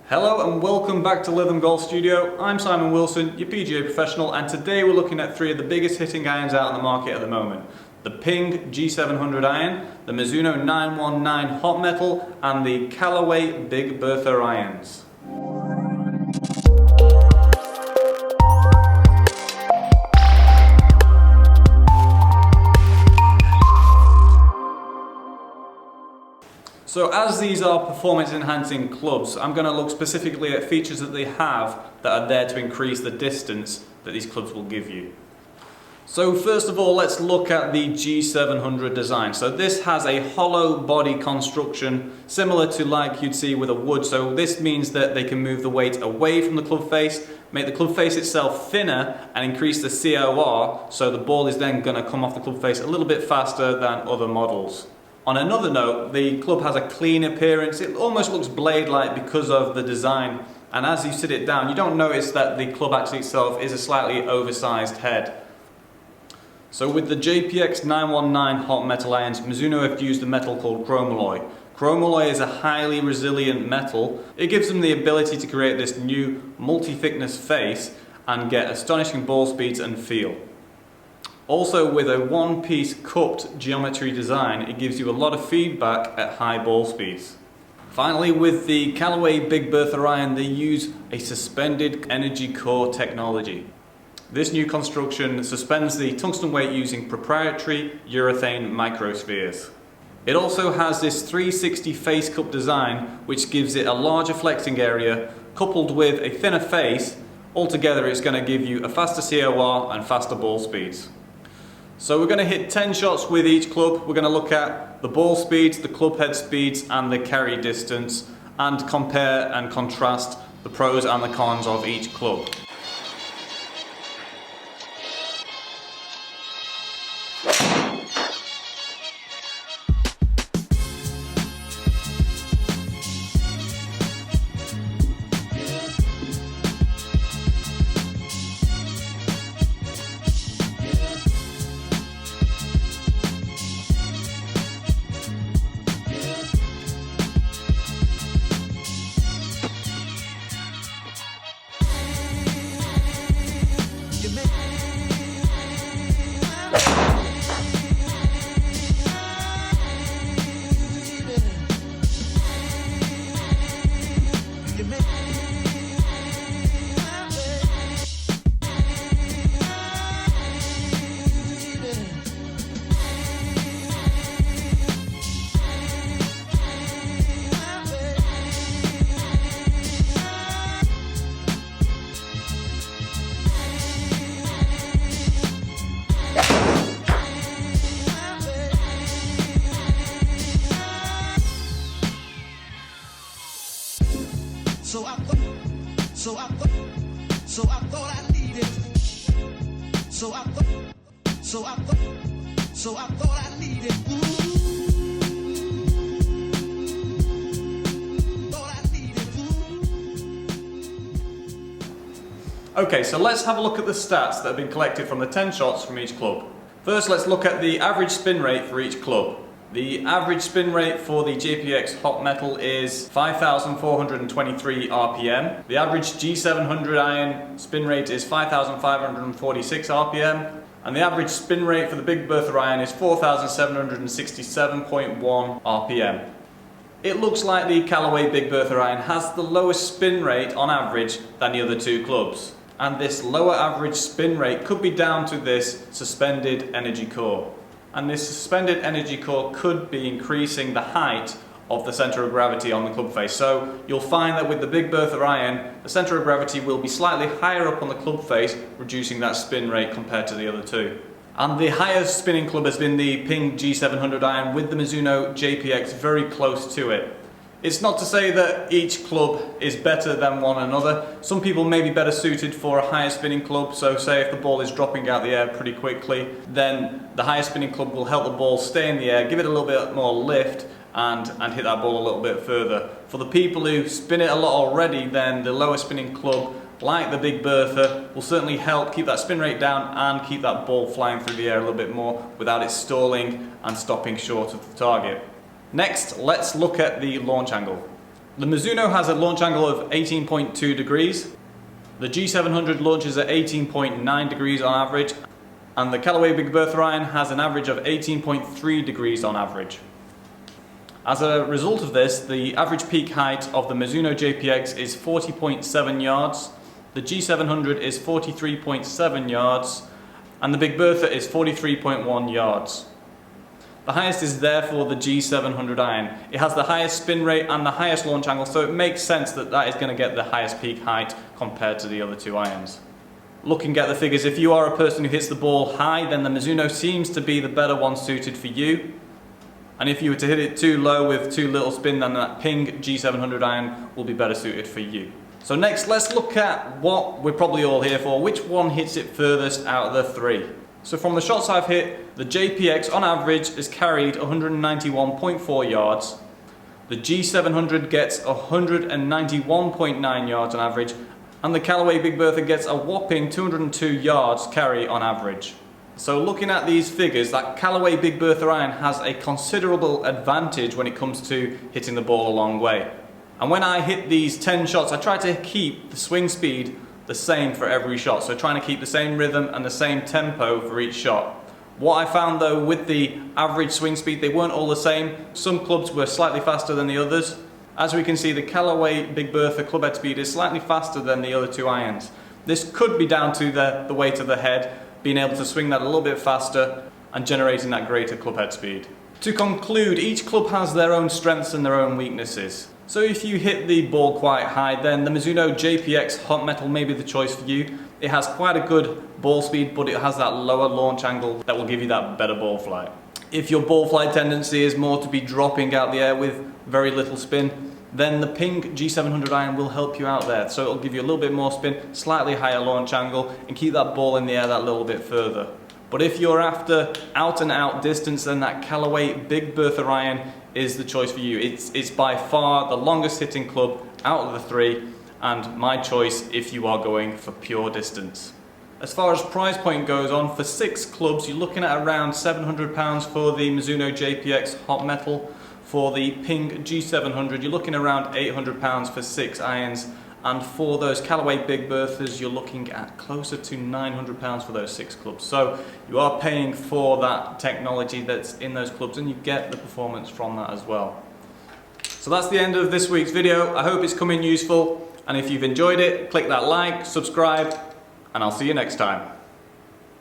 Hello and welcome back to Lytham Golf Studio. I'm Simon Wilson, your PGA professional, and today we're looking at three of the biggest hitting irons out on the market at the moment. The Ping G700 iron, the Mizuno 919 HotMetal, and the Callaway Big Bertha irons. So as these are performance enhancing clubs, I'm going to look specifically at features that they have that are there to increase the distance that these clubs will give you. So first of all, let's look at the G700 design. So this has a hollow body construction similar to like you'd see with a wood. So this means that they can move the weight away from the club face, make the club face itself thinner and increase the COR, so the ball is then going to come off the club face a little bit faster than other models. On another note, the club has a clean appearance. It almost looks blade-like because of the design, and as you sit it down, you don't notice that the club actually itself is a slightly oversized head. So with the JPX 919 HotMetal irons, Mizuno have used a metal called chromalloy. Chromalloy is a highly resilient metal. It gives them the ability to create this new multi-thickness face and get astonishing ball speeds and feel. Also, with a one-piece cupped geometry design, it gives you a lot of feedback at high ball speeds. Finally, with the Callaway Big Bertha iron, they use a suspended energy core technology. This new construction suspends the tungsten weight using proprietary urethane microspheres. It also has this 360 face cup design, which gives it a larger flexing area, coupled with a thinner face. Altogether, it's going to give you a faster COR and faster ball speeds. So we're going to hit 10 shots with each club. We're going to look at the ball speeds, the club head speeds and the carry distance, and compare and contrast the pros and the cons of each club. So I thought I needed. So I thought I needed. Okay, so let's have a look at the stats that have been collected from the 10 shots from each club. First, let's look at the average spin rate for each club. The average spin rate for the JPX HotMetal is 5,423 RPM. The average G700 iron spin rate is 5,546 RPM. And the average spin rate for the Big Bertha iron is 4,767.1 RPM. It looks like the Callaway Big Bertha iron has the lowest spin rate on average than the other two clubs. And this lower average spin rate could be down to this suspended energy core. And this suspended energy core could be increasing the height of the center of gravity on the club face. So you'll find that with the Big Bertha iron, the center of gravity will be slightly higher up on the club face, reducing that spin rate compared to the other two. And the highest spinning club has been the Ping G700 iron with the Mizuno JPX very close to it. It's not to say that each club is better than one another. Some people may be better suited for a higher spinning club, so say if the ball is dropping out the air pretty quickly, then the higher spinning club will help the ball stay in the air, give it a little bit more lift and hit that ball a little bit further. For the people who spin it a lot already, then the lower spinning club, like the Big Bertha, will certainly help keep that spin rate down and keep that ball flying through the air a little bit more without it stalling and stopping short of the target. Next, let's look at the launch angle. The Mizuno has a launch angle of 18.2 degrees. The G700 launches at 18.9 degrees on average, and the Callaway Big Bertha iron has an average of 18.3 degrees on average. As a result of this, the average peak height of the Mizuno JPX is 40.7 yards, the G700 is 43.7 yards, and the Big Bertha is 43.1 yards. The highest is therefore the G700 iron. It has the highest spin rate and the highest launch angle, so it makes sense that that is going to get the highest peak height compared to the other two irons. Looking at the figures, if you are a person who hits the ball high, then the Mizuno seems to be the better one suited for you. And if you were to hit it too low with too little spin, then that Ping G700 iron will be better suited for you. So next, let's look at what we're probably all here for. Which one hits it furthest out of the three? So from the shots I've hit, the JPX on average is carried 191.4 yards. The G700 gets 191.9 yards on average, and the Callaway Big Bertha gets a whopping 202 yards carry on average. So looking at these figures, that Callaway Big Bertha iron has a considerable advantage when it comes to hitting the ball a long way. And when I hit these 10 shots, I try to keep the swing speed the same for every shot, so trying to keep the same rhythm and the same tempo for each shot. What I found though with the average swing speed, they weren't all the same. Some clubs were slightly faster than the others. As we can see, the Callaway Big Bertha club head speed is slightly faster than the other two irons. This could be down to the weight of the head, being able to swing that a little bit faster and generating that greater club head speed. To conclude, each club has their own strengths and their own weaknesses. So if you hit the ball quite high, then the Mizuno JPX HotMetal may be the choice for you. It has quite a good ball speed, but it has that lower launch angle that will give you that better ball flight. If your ball flight tendency is more to be dropping out the air with very little spin, then the Ping G700 iron will help you out there. So it'll give you a little bit more spin, slightly higher launch angle, and keep that ball in the air that little bit further. But if you're after out and out distance, then that Callaway Big Bertha iron is the choice for you. It's by far the longest hitting club out of the three, and my choice if you are going for pure distance. As far as price point goes on, for 6 clubs you're looking at around £700 for the Mizuno JPX HotMetal. For the Ping G700 you're looking around £800 for 6 irons, and for those Callaway Big Berthas you're looking at closer to £900 for those 6 clubs. So you are paying for that technology that's in those clubs, and you get the performance from that as well. So that's the end of this week's video. I hope it's come in useful, and if you've enjoyed it, click that like, subscribe, and I'll see you next time.